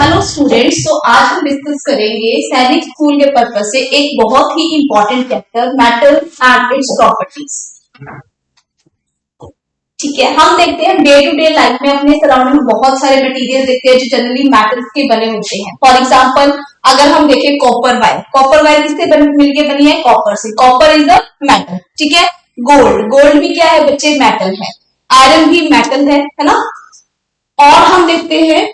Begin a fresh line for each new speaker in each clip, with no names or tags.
Hello students, तो आज हम डिस्कस करेंगे सैनिक स्कूल के पर्पज से एक बहुत ही important chapter metal and its properties. ठीक है, हम देखते हैं डे टू डे लाइफ में अपने सराउंडिंग में बहुत सारे मटेरियल देखते हैं जो जनरली मेटल्स के बने होते हैं। फॉर एग्जांपल अगर हम देखें कॉपर वायर किससे मिलकर बनी है? कॉपर से। Copper is a metal. ठीक है, गोल्ड भी क्या है बच्चे? मेटल है। आयरन भी मेटल है ना। और हम देखते हैं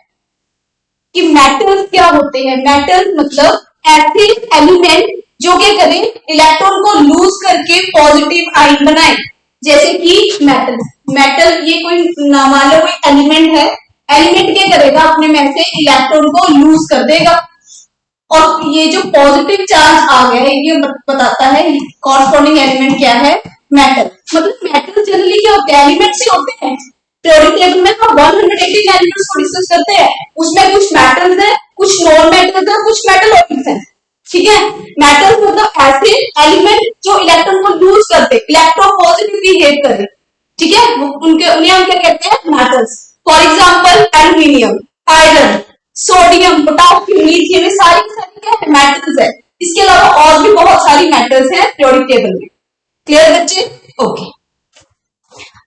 कि मेटल्स क्या होते हैं। मेटल्स मतलब ऐसे एलिमेंट जो क्या करें, इलेक्ट्रॉन को लूज करके पॉजिटिव आयन बनाए। जैसे कि मेटल ये कोई मान लो कोई एलिमेंट है, एलिमेंट क्या करेगा, अपने में से इलेक्ट्रॉन को लूज कर देगा और ये जो पॉजिटिव चार्ज आ गया है ये बताता है कॉरस्पॉन्डिंग एलिमेंट क्या है? मेटल। मतलब मेटल जनरली क्या होते हैं? एलिमेंट्स ही होते हैं। पीरियोडिक टेबल में हम 118 एलिमेंट्स को डिस्कस करते हैं, उसमें कुछ मेटल्स है, कुछ नॉन मेटल्स है, कुछ मेटल ऑर्बिट्स हैं। ठीक है, मेटल्स मतलब ऐसे एलिमेंट जो इलेक्ट्रॉन को लूज करते, इलेक्ट्रो पॉजिटिव बिहेव करे। ठीक है, उन्हें हम क्या कहते हैं? Metals. For example aluminium, iron, sodium, potassium, lithium, ये सारी क्या है? मेटल्स है। इसके अलावा और भी बहुत सारी मेटल्स हैं पीरियोडिक टेबल में। क्लियर बच्चे? ओके।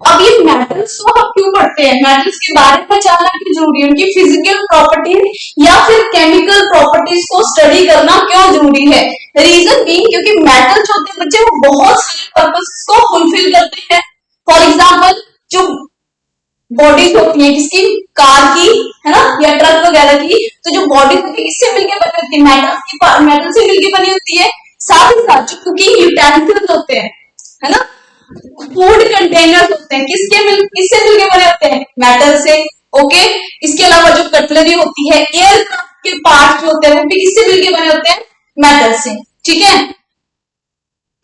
अब ये मेटल्स को हम क्यों पढ़ते हैं? मेटल्स के बारे में जानना क्यों जरूरी है? उनकी फिजिकल प्रॉपर्टीज या फिर केमिकल प्रॉपर्टीज को स्टडी करना क्यों जरूरी है? रीजन बीइंग क्योंकि मेटल्स होते हैं बच्चे वो बहुत सारे पर्पस को फुलफिल करते हैं। फॉर एग्जांपल जो बॉडीज होती है किसकी? कार की, है ना, या ट्रक वगैरह की, तो जो बॉडीज होती है किससे मिलकर बनी होती है? मेटल से मिलकर बनी होती है। साथ ही साथ जो कुकिंग यूटेंसिल्स होते हैं, है ना, फूड कंटेनर्स होते हैं, किससे मिलके बने होते हैं? मेटल से। ओके, इसके अलावा जो कटलरी होती है, एयरक्राफ्ट के पार्ट्स जो होते हैं वो भी किससे मिलके बने होते हैं? मेटल से। ठीक है,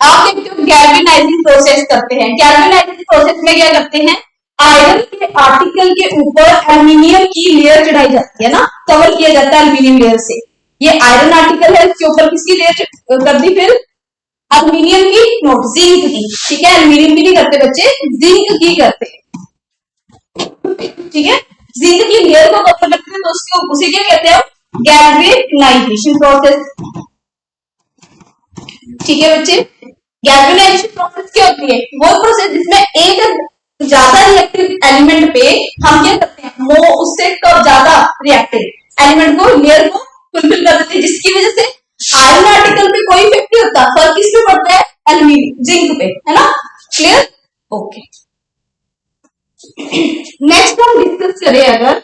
आप देखते हो गैल्वेनाइजिंग प्रोसेस करते हैं। गैल्वेनाइजिंग प्रोसेस में क्या करते हैं? आयरन के आर्टिकल के ऊपर एल्यूमिनियम की लेयर चढ़ाई जाती है ना, कवर किया जाता है एल्यूमिनियम लेयर से। ये आयरन आर्टिकल है, इसके ऊपर किसकी लेयर कर दी? फिर एल्यूमिनियम की, नोट, जिंक की। ठीक है, एल्यूमिनियम की नहीं करते बच्चे, जिंक की करते। ठीक है, जिंक की लेयर को कवर करते हैं तो उसको उसे क्या कहते हैं? Galvanisation process. ठीक है बच्चे, गैल्वेनाइजेशन प्रोसेस क्या होती है? वो प्रोसेस जिसमें एक ज्यादा रिएक्टिव एलिमेंट पे हम क्या करते हैं? वो उससे कब ज्यादा रिएक्टिव एलिमेंट को, लेयर को फुलफिल कर देते हैं, जिसकी वजह से आयरन आर्टिकल पे कोई इफेक्ट नहीं होता, फर्क किस पे पड़ता है? एल्यूमिनियम, जिंक पे, है ना। क्लियर? ओके। नेक्स्ट हम डिस्कस करें अगर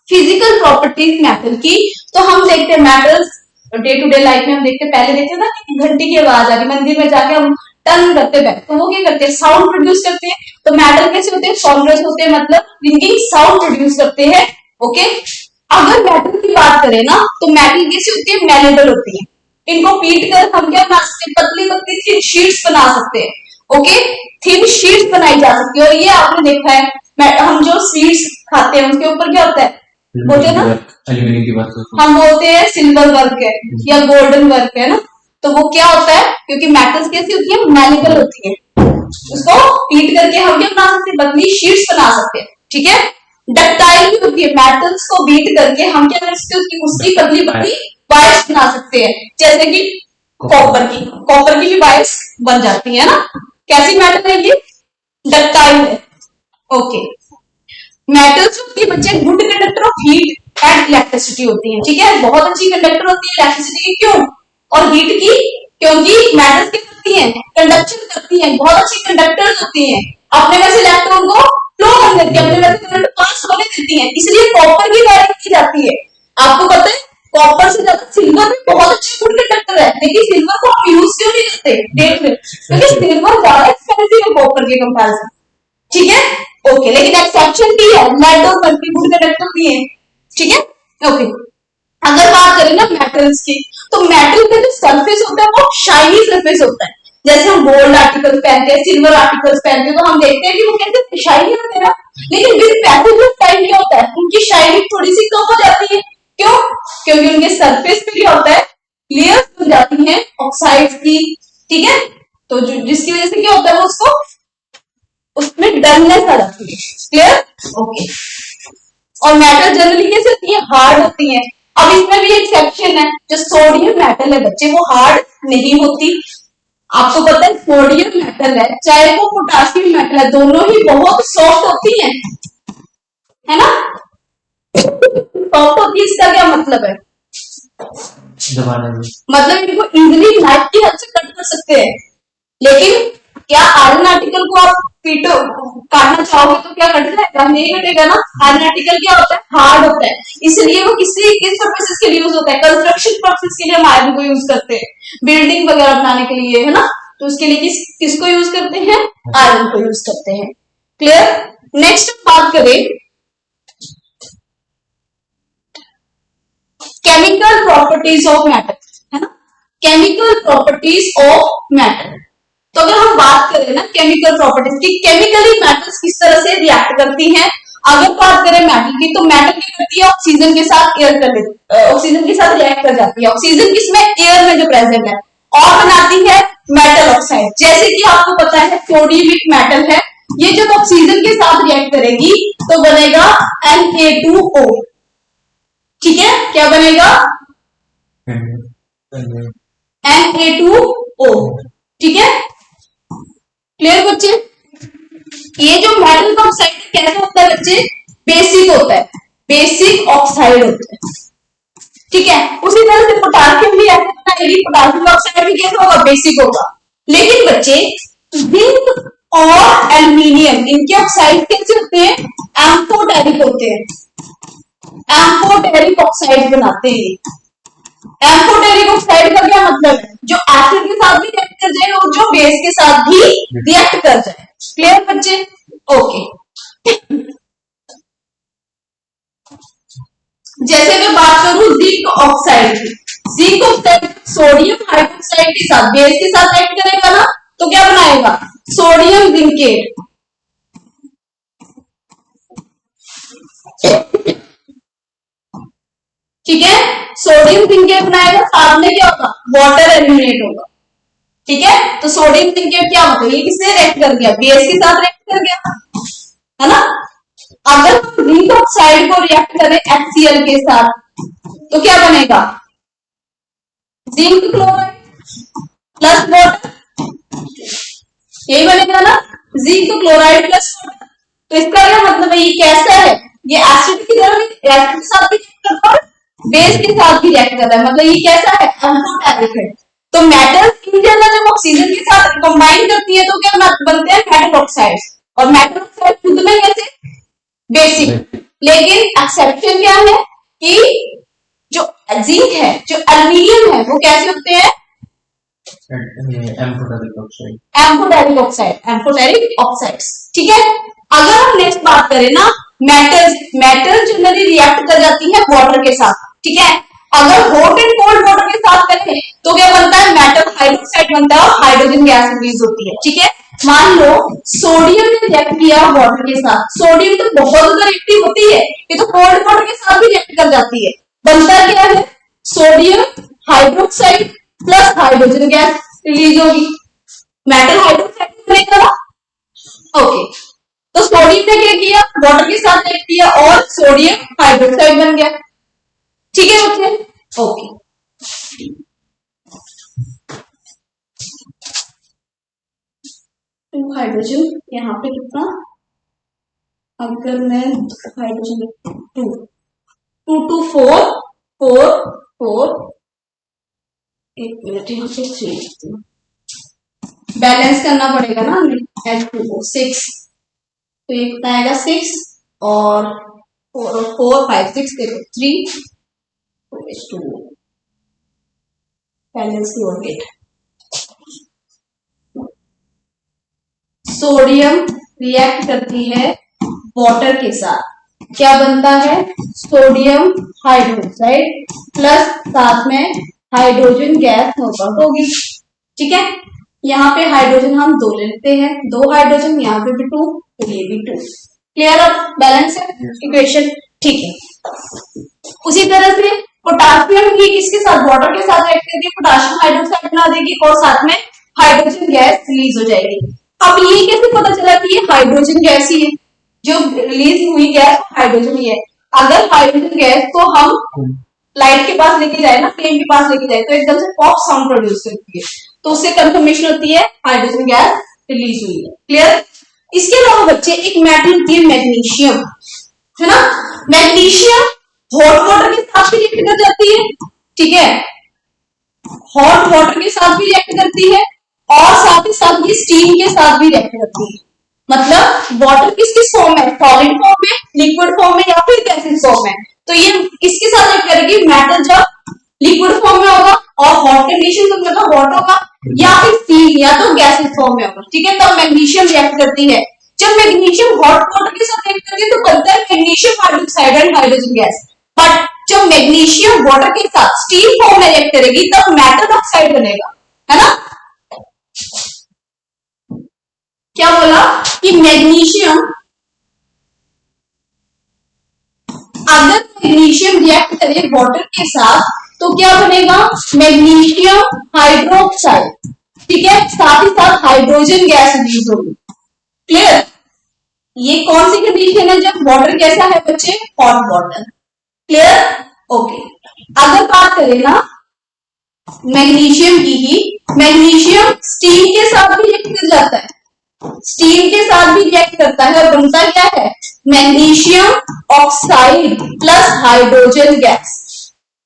फिजिकल प्रॉपर्टीज मेटल की, तो हम देखते हैं metals day to day life में हम देखते, पहले देखते ना कि घंटी की आवाज आ रही, मंदिर में जाके हम टर्न करते बैठ, तो वो क्या करते हैं? साउंड प्रोड्यूस करते हैं। तो मेटल कैसे होते हैं? सॉनरस होते हैं, मतलब रिंगिंग साउंड प्रोड्यूस करते हैं। ओके, अगर मेटल की बात करें ना तो मेटल कैसी होती है? मैलेबल होती है। इनको पीट कर हम क्या बना सकते हैं? पतली पतली थिन शीट्स बना सकते हैं। ओके, थिन शीट्स बनाई जा सकती है। और ये आपने देखा है हम जो स्वीट्स खाते हैं उसके ऊपर क्या होता है? बोलते हैं ना, एल्यूमिनियम की बात करते हैं, हम बोलते हैं सिल्वर वर्क है या गोल्डन वर्क है ना। तो वो क्या होता है? क्योंकि मेटल्स कैसी होती है? मैलेबल होती है। उसको पीट करके हम क्या बना सकते हैं? पतली शीट्स बना सकते हैं। ठीक है, डक्टाइल भी होती है, मेटल्स को बीट करके हम क्या कर सकते हैं? उसकी पतली पतली वायर्स बना सकते हैं, जैसे कि कॉपर की भी वायर्स बन जाती है ना। कैसी मेटल है ये? डक्टाइल है। ओके, मेटल्स होती है बच्चे good conductor of heat and electricity होती है। ठीक है, बहुत अच्छी कंडक्टर होती है इलेक्ट्रिसिटी की। क्यों? और हीट की, क्योंकि मेटल्स क्या करती हैं? कंडक्शन करती हैं, बहुत अच्छी कंडक्टर्स होती हैं। अपने में से इलेक्ट्रॉन को फ्लो करने देती है, अपने में से करंट पास होने देती हैं, इसलिए कॉपर की वायरिंग की जाती है। आपको पता है कॉपर से ज्यादा सिल्वर भी बहुत अच्छी गुड कंडक्टर है, लेकिन सिल्वर को हम यूज क्यों नहीं करते? देख ले, क्योंकि सिल्वर ज्यादा एक्सपेंसिव है कॉपर के कंपैरिजन। ठीक है, ओके, लेकिन एक्सेप्शन भी है, लेड और मर्क्यूरी गुड कंडक्टर भी है। ठीक है, ओके। अगर बात करें ना मेटल्स की, तो मेटल का जो सरफेस होता है वो शाइनी सरफेस होता है। जैसे हम गोल्ड आर्टिकल्स पहनते हैं, सिल्वर आर्टिकल्स पहनते हैं, तो हम देखते हैं कि वो कैसे शाइनी होते हैं ना। लेकिन विद पैसेज ऑफ टाइम क्या होता है? उनकी शाइनिंग थोड़ी सी कम हो जाती है। क्यों? क्योंकि उनके सरफेस पे क्या होता है? लेयर्स बन जाती हैं ऑक्साइड्स की। ठीक है, तो जिसकी वजह से क्या होता है? वो उसको उसमें डलनेस आ जाती है। क्लियर? ओके। और मेटल जनरली कैसे होती है, हार्ड होती है। अब इसमें भी एक्सेप्शन है, जो सोडियम मेटल है बच्चे वो हार्ड नहीं होती। आपको पता है सोडियम मेटल है चाहे वो पोटाशियम मेटल है, दोनों ही बहुत सॉफ्ट होती है ना। सॉफ्ट होती है इसका क्या मतलब है, मतलब इनको इजिली नाइफ की हेल्प से कट कर सकते हैं। लेकिन क्या आयरन आर्टिकल को आप पीटो काटना चाहोगे तो क्या कट जाएगा, नहीं कटेगा ना। आयरन आर्टिकल क्या होता है, हार्ड होता है, इसलिए वो किस पर्पसेस के लिए यूज होता है, कंस्ट्रक्शन पर्पसेस के लिए हम आयरन को यूज करते हैं, बिल्डिंग वगैरह बनाने के लिए, है ना। तो उसके लिए किसको यूज करते हैं, आयरन को यूज करते हैं। क्लियर। नेक्स्ट बात करें केमिकल प्रॉपर्टीज ऑफ मैटर, है ना, केमिकल प्रॉपर्टीज ऑफ मैटर। तो अगर हम बात करें ना केमिकल प्रॉपर्टीज की, केमिकली मेटल्स किस तरह से रिएक्ट करती हैं। अगर बात करें मेटल की तो मेटल क्या करती है, ऑक्सीजन के साथ ऑक्सीजन के साथ रिएक्ट कर जाती है। ऑक्सीजन किसमें, एयर में जो प्रेजेंट है, और बनाती है मेटल ऑक्साइड। जैसे कि आपको पता है सोडियम मेटल है, ये जब ऑक्सीजन के साथ रिएक्ट करेगी तो बनेगा Na2O। ठीक है, क्या बनेगा, Na2O। ठीक है, क्लियर बच्चे। ये जो मेटल का ऑक्साइड कैसा होता है बच्चे, बेसिक होता है, बेसिक ऑक्साइड होता है। ठीक है, उसी तरह से पोटासियम भी ऐसा बनाएगी, पोटासियम ऑक्साइड भी कैसा होगा, बेसिक होगा। लेकिन बच्चे जिंक और एल्यूमिनियम इनके ऑक्साइड कैसे होते हैं, एम्फोटेरिक होते हैं, एम्फोटेरिक ऑक्साइड बनाते हैं। एम्फोटेरिक ऑक्साइड का क्या मतलब है, जो एसिड के साथ भी रिएक्ट कर जाए और जो बेस के साथ भी रिएक्ट कर जाए। क्लियर बच्चे, ओके। जैसे मैं बात करूं जिंक ऑक्साइड की, जिंक ऑक्साइड सोडियम हाइड्रोक्साइड के साथ बेस के साथ रिएक्ट करेगा ना तो क्या बनाएगा, सोडियम जिंकेट। ठीक है, सोडियम जिंकेट बनाएगा, साथ में क्या होगा, वाटर एलिमिनेट होगा। ठीक है, तो सोडियम जिंकेट क्या होता है, ये किससे रिएक्ट कर गया, बेस के साथ रिएक्ट कर गया, है ना। अगर हम जिंक ऑक्साइड को रिएक्ट करें HCl के साथ तो क्या बनेगा, जिंक क्लोराइड प्लस वाटर, यही बनेगा ना, जिंक क्लोराइड प्लस वाटर। तो इसका क्या मतलब है, ये कैसा है, ये एसिड की तरह एसिड के साथ भी रिएक्ट करता है, बेस के साथ भी रिएक्ट कर रहा है, मतलब ये कैसा है, एम्फोटेरिक है। तो मेटल इन जनरल जब ऑक्सीजन के साथ कंबाइन करती है तो क्या बनते हैं, मेटल ऑक्साइड। और मेटल ऑक्साइड खुद में कैसे, बेसिक। लेकिन एक्सेप्शन क्या है कि जो जिंक है, जो एल्यूमिनियम है, वो कैसे होते हैं, amphoteric oxide, amphoteric oxide, amphoteric oxides. ठीक है, अगर हम नेक्स्ट बात करें ना मेटल्स, मेटल जनरली रिएक्ट कर जाती है वाटर के साथ। ठीक है, अगर हॉट एंड कोल्ड वाटर के साथ करें तो क्या बनता है, मेटल हाइड्रोक्साइड बनता है और हाइड्रोजन गैस रिलीज होती है। ठीक है, मान लो सोडियम ने रिएक्ट किया वाटर के साथ, सोडियम तो बहुत ज्यादा रिएक्टिव होती है, ये तो कोल्ड वाटर के साथ भी रिएक्ट कर जाती है। बनता क्या है, sodium hydroxide plus hydrogen gas release होगी, मेटल हाइड्रोक्साइड बनेगा ना। ओके, तो सोडियम ने क्या किया, वाटर के साथ रिएक्ट किया और सोडियम हाइड्रोक्साइड बन गया। ठीक है बच्चे, ओके। हाइड्रोजन यहाँ पे कितना, अगर मैं हाइड्रोजन 2 एक मिनट यहाँ पे 3 बैलेंस करना पड़ेगा ना, H2O 6, तो ये कितना आएगा 6 और 4 5 6 देखो 3 H2O बैलेंस की ओर गेट। सोडियम रिएक्ट करती है वाटर के साथ, क्या बनता है, सोडियम हाइड्रोक्साइड प्लस साथ में हाइड्रोजन गैस होगी। ठीक है, यहाँ पे हाइड्रोजन हम 2 लेते हैं, 2 हाइड्रोजन, यहाँ पे भी 2 तो ये भी 2। क्लियर, अब बैलेंस है इक्वेशन। ठीक है, उसी तरह से पोटासियम भी किसके साथ, वाटर के साथ रिएक्ट करके पोटासियम हाइड्रोक्साइड बना देगी और साथ में हाइड्रोजन गैस रिलीज हो जाएगी। अब ये कैसे पता चला कि ये हाइड्रोजन गैस ही है, जो रिलीज हुई गैस हाइड्रोजन ही है। अगर हाइड्रोजन गैस को हम लाइट के पास लेके जाए ना, फ्लेम के पास लेके जाए, तो एकदम से पॉप साउंड प्रोड्यूस करती है, तो उससे कंफर्मेशन होती है हाइड्रोजन गैस रिलीज हुई है। क्लियर? इसके अलावा बच्चे एक मेटल होती है मैग्नीशियम, है ना। मैग्नीशियम हॉट वाटर के साथ भी रिएक्ट कर जाती है, ठीक है, हॉट वाटर के साथ भी रिएक्ट करती है, और साथ ही साथ ये स्टीम के साथ भी रिएक्ट करती है। मतलब वाटर किस किस फॉर्म में, सॉलिड फॉर्म में, लिक्विड फॉर्म में, या फिर गैसेस फॉर्म में। तो ये किसके साथ रिएक्ट करेगी, मेटल जब लिक्विड फॉर्म में होगा और हॉट कंडीशन में मतलब हॉट होगा, या फिर स्टीम या तो गैसेस फॉर्म में होगा, ठीक है, तब मैग्नीशियम रिएक्ट करती है। जब मैग्नीशियम हॉट वाटर के साथ रिएक्ट करती है तो बनता है magnesium hydroxide and hydrogen gas. But जब मैग्नीशियम वाटर के साथ स्टीम फॉर्म में रिएक्ट करेगी तब मेटल ऑक्साइड बनेगा, है ना। क्या बोला कि मैग्नीशियम, अगर मैग्नीशियम रिएक्ट करे वाटर के साथ तो क्या बनेगा, मैग्नीशियम हाइड्रोक्साइड, ठीक है, साथ ही साथ हाइड्रोजन गैस रिलीज होगी। क्लियर? ये कौन सी कंडीशन है जब वाटर कैसा है बच्चे, हॉट वाटर। क्लियर? ओके। अगर बात करें ना मैग्नीशियम की ही, मैग्नीशियम स्टीम के साथ भी रिएक्ट कर जाता है, स्टीम के साथ भी रिएक्ट करता है और बनता क्या है, magnesium oxide plus hydrogen gas,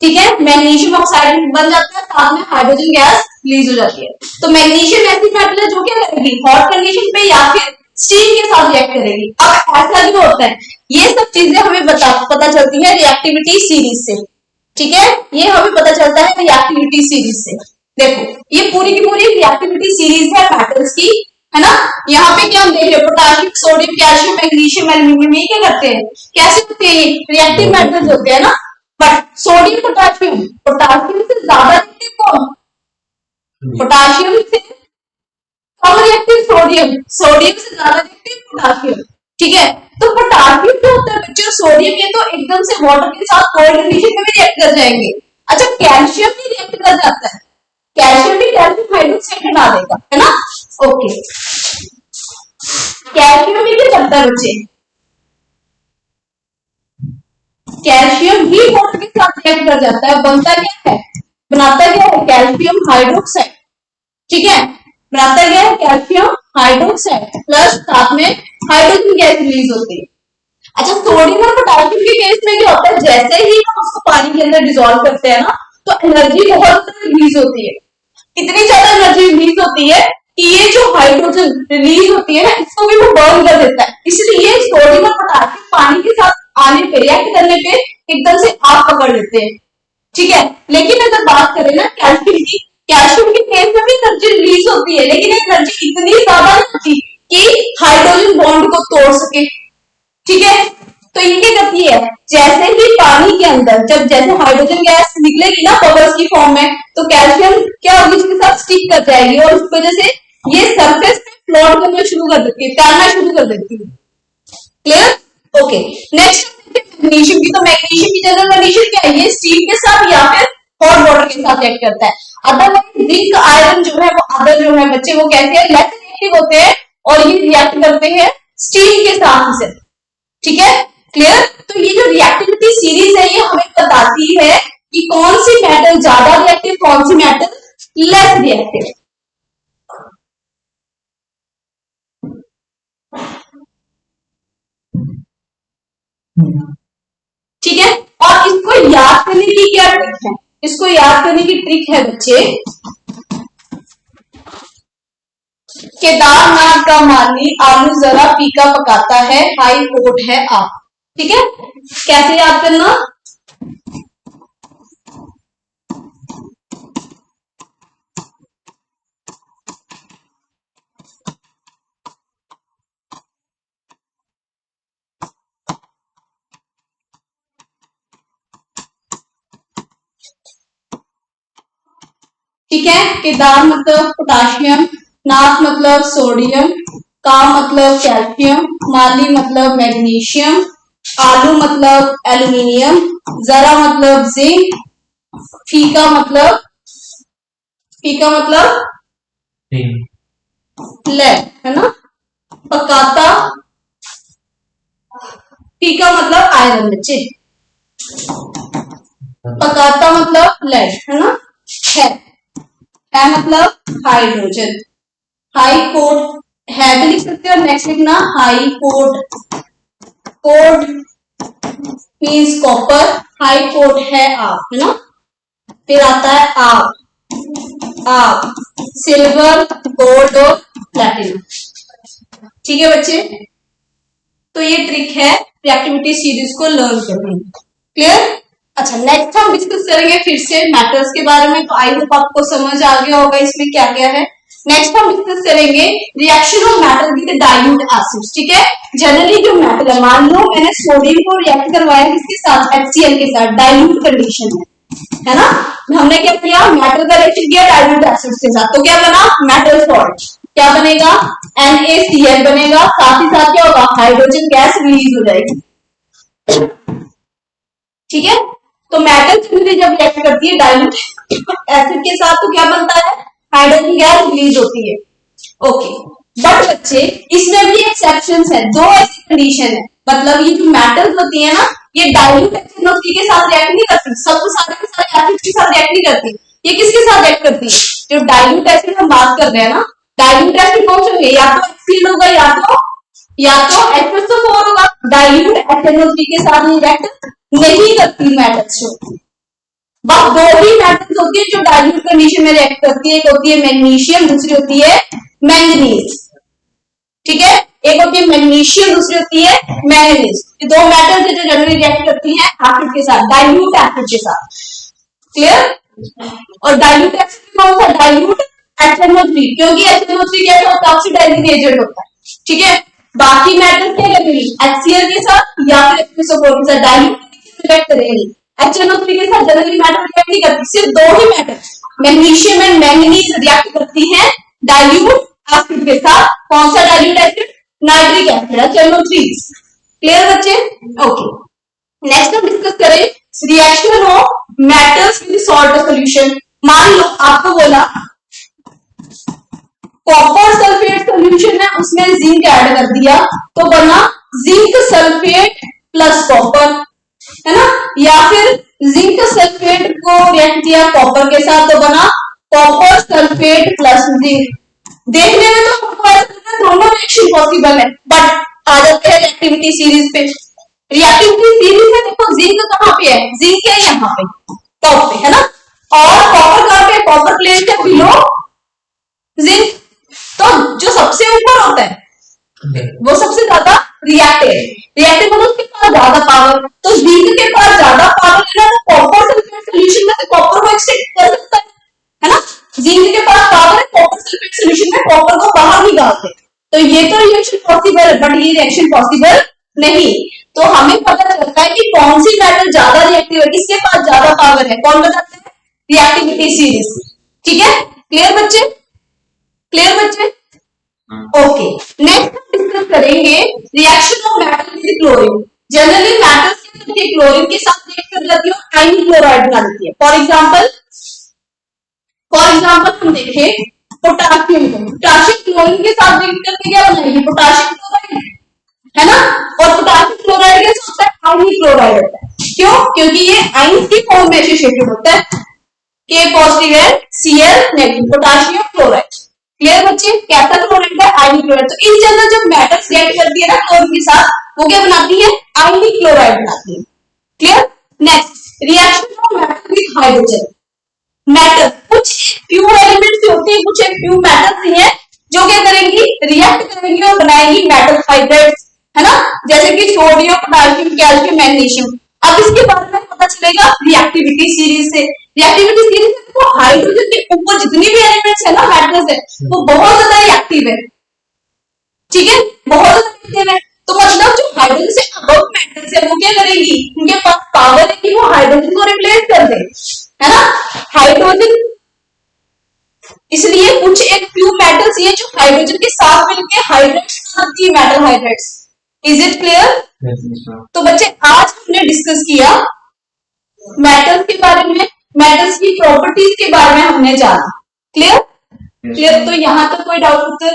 ठीक है, मैग्नीशियम ऑक्साइड बन जाता है, साथ में हाइड्रोजन गैस रिलीज हो जाती है। तो मैग्नीशियम ऐसी मेटल है जो क्या करेगी, हॉट कंडीशन पे या फिर स्टीम के साथ रिएक्ट करेगी। अब ऐसा जो होता है, ये सब चीजें हमें पता चलती है रिएक्टिविटी सीरीज से, ठीक है, ये हमें पता चलता है रिएक्टिविटी सीरीज से। देखो ये पूरी की पूरी रिएक्टिविटी सीरीज है मेटल्स की, है ना। यहाँ पे क्या हम देख रहे हैं, potassium, sodium, calcium, magnesium, aluminium, ये क्या करते हैं, कैसे होते हैं, रिएक्टिव मेटल्स होते हैं ना। बट सोडियम पोटाशियम, पोटाशियम से ज्यादा रिएक्टिव कौन, पोटाशियम से कम रिएक्टिव सोडियम, सोडियम से ज्यादा रिएक्टिव पोटाशियम, ठीक है। तो पोटाशियम जो होता है बच्चों, सोडियम, ये तो एकदम से वाटर के साथ कोल्ड कंडीशन में भी रिएक्ट कर जाएंगे। अच्छा कैल्शियम भी रिएक्ट कर जाता है, कैल्शियम भी कैल्शियम हाइड्रोक्साइड बना देगा, है ना। ओके, कैल्शियम भी क्या करता है बच्चे, कैल्शियम भी वाटर के साथ रिएक्ट कर जाता है, बनता क्या है, बनाता क्या है, कैल्शियम हाइड्रोक्साइड, ठीक है, बनाता क्या है, कैल्शियम हाइड्रोक्साइड प्लस साथ में हाइड्रोजन गैस रिलीज होती है। अच्छा सोडियम और पोटेशियम के केस में क्या होता है, जैसे ही हम उसको पानी के अंदर डिसॉल्व करते हैं ना, तो एनर्जी बहुत रिलीज होती है, इतनी ज्यादा एनर्जी रिलीज होती है कि ये जो हाइड्रोजन रिलीज होती है ना, इसको भी वो बर्न कर देता है। इसलिए सोडियम और पोटेशियम पानी के साथ आने पे, रिएक्ट करने पे एकदम से आग पकड़ लेते हैं, ठीक है। लेकिन अगर बात करें ना कैल्शियम की, कैल्शियम के केस में भी एनर्जी रिलीज होती है, लेकिन एनर्जी इतनी ज्यादा नहीं होती कि हाइड्रोजन बॉन्ड को तोड़ सके, ठीक है। तो ये क्या करती है, जैसे ही पानी के अंदर जब जैसे हाइड्रोजन गैस निकलेगी ना बबल्स की फॉर्म में, तो कैल्शियम क्या होगी, इसके साथ स्टिक कर जाएगी और उस वजह से ये सरफेस पे फ्लोट करना शुरू कर देती है, तैरना शुरू कर देती है। क्लियर? ओके। नेक्स्ट मैग्नीशियम की, तो मैग्नीशियम की जनरल कंडीशन क्या है, ये स्टीम के साथ या फिर हॉट वाटर के साथ रिएक्ट करता है। अदरवाइज जिंक आयरन जो है वो, अदर जो है बच्चे वो कैसे है, लेस रिएक्टिव होते हैं और ये रिएक्ट करते हैं स्टीम के साथ से, ठीक है। क्लियर? तो ये जो रिएक्टिविटी सीरीज है ये हमें बताती है कि कौन सी मेटल ज्यादा रिएक्टिव, कौन सी मेटल लेस रिएक्टिव। ठीक है, और इसको याद करने की क्या ट्रिक है, इसको याद करने की ट्रिक है बच्चे, केदारनाथ का माली आलू जरा फीका पकाता है, हाई कोर्ट है आप, ठीक है। कैसे याद करना, ठीक है। केदार मतलब पोटाशियम, नाथ मतलब सोडियम, का मतलब कैल्शियम, माली मतलब मैग्नीशियम, आलू मतलब एल्यूमिनियम, जरा मतलब जिंक, फीका मतलब, फीका मतलब लेड, है ना। पकाता टी का मतलब आयरन बच्चे, पकाता मतलब लेड है ना, है मतलब हाइड्रोजन, हाई कोड है भी लिख सकते हैं और नेक्स्ट लिखना high code, code means copper, high code है आप, है ना, फिर आता है आप सिल्वर, गोल्ड और प्लैटिनम। ठीक है बच्चे, तो ये ट्रिक है रिएक्टिविटी सीरीज को लर्न करने की। क्लियर? अच्छा, नेक्स्ट हम डिस्कस करेंगे फिर से मेटल्स के बारे में, तो आई होप आपको समझ आ गया होगा इसमें क्या क्या है। नेक्स्ट हम डिस्कस करेंगे reaction of metal with dilute acids. ठीक है, जनरली जो मेटल है, मान लो मैंने सोडियम को रिएक्ट करवाया किसके साथ, HCl के साथ, डाइल्यूट कंडीशन में, है ना, हमने क्या किया, मेटल का रिएक्शन किया डाइल्यूट एसिड्स के साथ, तो क्या बना, मेटल सॉल्ट, क्या बनेगा, NaCl बनेगा, साथ ही साथ क्या होगा, हाइड्रोजन गैस रिलीज हो जाएगी। ठीक है, तो मेटल जनरली जब रिएक्ट करती है डाइल्यूट एसिड के साथ तो क्या बनता है, हाइड्रोजन गैस रिलीज होती है। ओके, बट बच्चे इसमें भी एक्सेप्शंस है, दो ऐसी कंडीशन है, मतलब ये जो मेटल्स होती है ना, ये डाइल्यूट एसिड के साथ रिएक्ट नहीं करती, सब सारे के सारे एसिड के साथ रिएक्ट नहीं करती, ये किसके साथ रिएक्ट करती है, जो डाइल्यूट एसिड हम बात कर रहे हैं ना, डाइल्यूट एसिड कौन से होंगे, या तो HCl होगा या तो H2SO4 होगा, डाइल्यूट एसिड के साथ रिएक्ट नहीं करती मेटल्स जो, बस दो ही मेटल्स होती है जो डाइल्यूट कंडीशन में रिएक्ट करती है, एक होती है मैग्नीशियम, दूसरी होती है मैंगनीज। ठीक है, एक होती है मैग्नीशियम, दूसरी होती है मैंगनीज, ये दो मेटल्स है जो जनरली रिएक्ट करती हैं एसिड के साथ, डाइल्यूट एसिड के साथ। क्लियर? और डाइल्यूट एसिड कौन सा, डाइल्यूट HNO3, क्योंकि HNO3 कैसा होता है, ऑक्सीडाइजिंग एजेंट होता है। ठीक है, बाकी मेटल्स क्या करेंगे, HCl के साथ या फिर H2SO4 के साथ डाइल्यूट रिएक्ट करेंगे, HNO3 के साथ जनरली मेटल रिएक्ट नहीं करती, सिर्फ दो ही metal magnesium and manganese react करती हैं डाइल्यूट एसिड के साथ। कौन सा dilute acid, nitric acid, HNO3। Clear बच्चे? ओके, नेक्स्ट हम डिस्कस करें reaction of metals with salt solution. मान लो आपको बोला कॉपर सल्फेट सॉल्यूशन है, उसमें जिंक ऐड कर दिया तो बना जिंक सल्फेट प्लस कॉपर, है ना, या फिर जिंक सल्फेट को रिएक्ट किया कॉपर के साथ तो बना कॉपर सल्फेट प्लस जिंक। देखने में तो दोनों रिएक्शन पॉसिबल है, बट आ जाते हैं रिएक्टिविटी सीरीज पे। रिएक्टिविटी सीरीज में देखो जिंक कहां पे है, जिंक है यहाँ पे टॉप पे, है ना, और कॉपर कहां पे, कॉपर प्लेन के बिलो जिंक, तो जो सबसे ऊपर होता है वो सबसे ज्यादा रिएक्टिव मतलब उसके पास ज्यादा पावर, तो जिंक के पास ज्यादा पावर है ना, तो कॉपर सल्फेट सॉल्यूशन में कॉपर को एक्सट्रैक्ट कर सकता है ना, जिंक के पास पावर है, कॉपर सल्फेट सॉल्यूशन में कॉपर को बाहर निकालते, तो ये तो रिएक्शन पॉसिबल है, बट ये रिएक्शन पॉसिबल नहीं। तो हमें पता चलता है कि कौन सी मेटल ज्यादा रिएक्टिव है, किसके पास ज्यादा पावर है, कौन बताते हैं, रिएक्टिविटी सीरीज। ठीक है, क्लियर बच्चे, क्लियर बच्चे? ओके, नेक्स्ट हम डिस्कस करेंगे reaction of metal with chlorine. Generally metals के क्लोरीन के साथ रिएक्ट कर जाती है, आयन क्लोराइड बना देती है। फॉर एग्जांपल हम देखें पोटासियम को, पोटासियम क्लोरीन के साथ रिएक्ट करके क्या बनाएगी, पोटासियम क्लोराइड, है ना, और पोटासियम क्लोराइड के साथ आयन क्लोराइड होता है। क्यों? क्योंकि ये आयन की फॉर्म में एसोसिएटेड होता है, K पॉजिटिव है, Cl negative, potassium chloride. Clear बच्चे? कैसा क्लोराइड है, आयनिक क्लोराइड। तो इन जनरल जब मेटल्स रिएक्ट करती है ना क्लोरीन के साथ, वो क्या बनाती है, आयनिक क्लोराइड बनाती है। Clear? Next, reaction of metal with hydrogen. Metal कुछ फ्यू एलिमेंट्स होते हैं, कुछ फ्यू मेटल्स ही हैं जो क्या करेंगी, रिएक्ट करेंगी और बनाएंगी मेटल हाइड्राइड्स, है ना, जैसे कि सोडियम, पोटेशियम, कैल्शियम, मैग्नीशियम। अब इसके बारे में पता चलेगा रिएक्टिविटी सीरीज से। रिएक्टिविटी सीरीज तो हाइड्रोजन के ऊपर जितनी भी एलिमेंट्स है ना मेटल्स है, वो बहुत ज्यादा रिएक्टिव है। ठीक है, बहुत ज्यादा रिएक्टिव है, तो मतलब जो हाइड्रोजन से अबव मेटल्स है वो क्या करेंगी, उनके पास पावर है कि वो हाइड्रोजन को रिप्लेस कर दे, है ना, हाइड्रोजन। इसलिए कुछ एक फ्यू मेटल्स ये जो हाइड्रोजन के साथ मिलकर हाइड्राइड्स बनाती है, metal hydrides. Is it clear? तो बच्चे आज हमने डिस्कस किया मेटल्स के बारे में, मेटल्स की प्रॉपर्टीज के बारे में हमने जाना। क्लियर? क्लियर? तो यहां तक कोई डाउट उत्तर?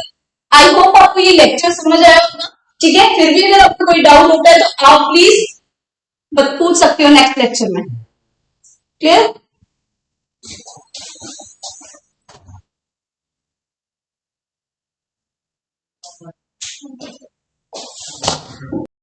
आई होप आपको ये लेक्चर समझ आया होगा। ठीक है, फिर भी अगर आपको कोई डाउट होता है तो आप प्लीज पूछ सकते हो नेक्स्ट लेक्चर में। क्लियर?